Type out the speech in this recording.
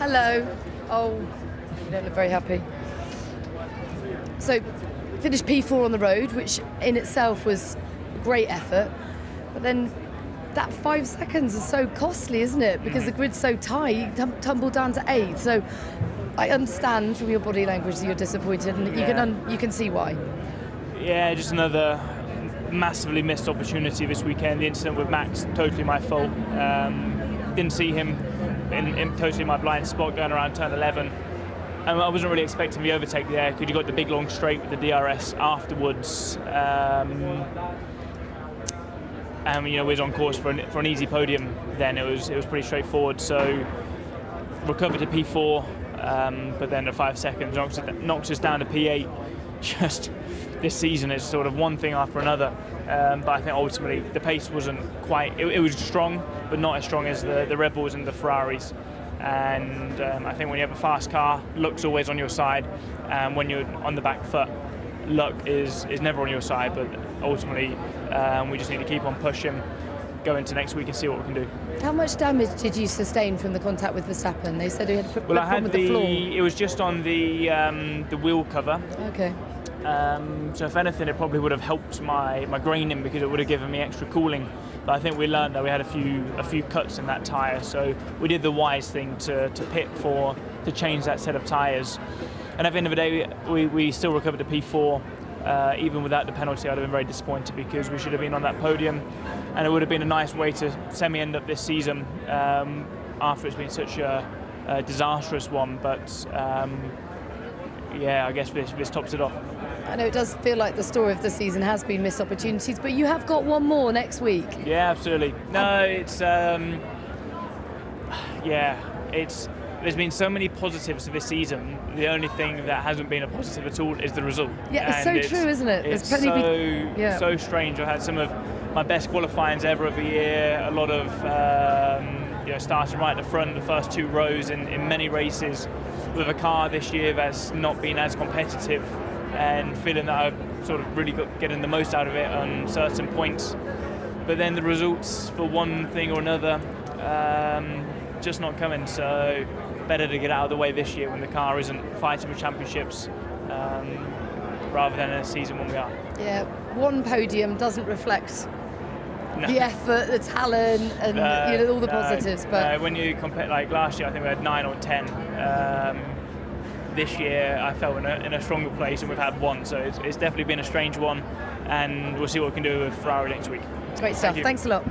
Hello. Oh, you don't look very happy. So, finished P4 on the road, which in itself was a great effort. But then that 5 seconds is so costly, isn't it? Because the grid's so tight, you tumble down to 8th. So I understand from your body language that you're disappointed, and you can see why. Yeah, just another massively missed opportunity this weekend. The incident with Max, totally my fault. Didn't see him in totally my blind spot going around turn 11. And I wasn't really expecting the overtake there because you got the big long straight with the DRS afterwards. And we was on course for an easy podium then. It was pretty straightforward. So recovered to P4, but then at 5 seconds knocks us down to P8. Just this season is sort of one thing after another. But I think ultimately the pace wasn't quite. It was strong, but not as strong as the Red Bulls and the Ferraris. And I think when you have a fast car, luck's always on your side. And when you're on the back foot, luck is never on your side. But ultimately, we just need to keep on pushing, go into next week and see what we can do. How much damage did you sustain from the contact with Verstappen? They said you had a problem with the floor. It was just on the wheel cover. Okay. So if anything, it probably would have helped my graining because it would have given me extra cooling. But I think we learned that we had a few cuts in that tyre, so we did the wise thing to pit to change that set of tyres. And at the end of the day, we still recovered to P4. Even without the penalty, I'd have been very disappointed because we should have been on that podium, and it would have been a nice way to semi-end up this season after it's been such a disastrous one. But I guess this tops it off. I know it does feel like the story of the season has been missed opportunities, but you have got one more next week. Yeah, absolutely. No, it's there's been so many positives to this season. The only thing that hasn't been a positive at all is the result. Yeah, it's so true, isn't it? It's so strange. I had some of my best qualifyings ever of the year. A lot of starting right at the front, the first 2 rows in many races with a car this year that's not been as competitive, and feeling that I've sort of really got getting the most out of it on certain points. But then the results for one thing or another just not coming. So better to get out of the way this year when the car isn't fighting for championships rather than in a season when we are. Yeah, one podium doesn't reflect the effort, the talent, and all the positives. But when you compare, like last year, I think we had 9 or 10. This year, I felt in a stronger place, and we've had 1. So it's definitely been a strange one, and we'll see what we can do with Ferrari next week. Great stuff. Thanks a lot.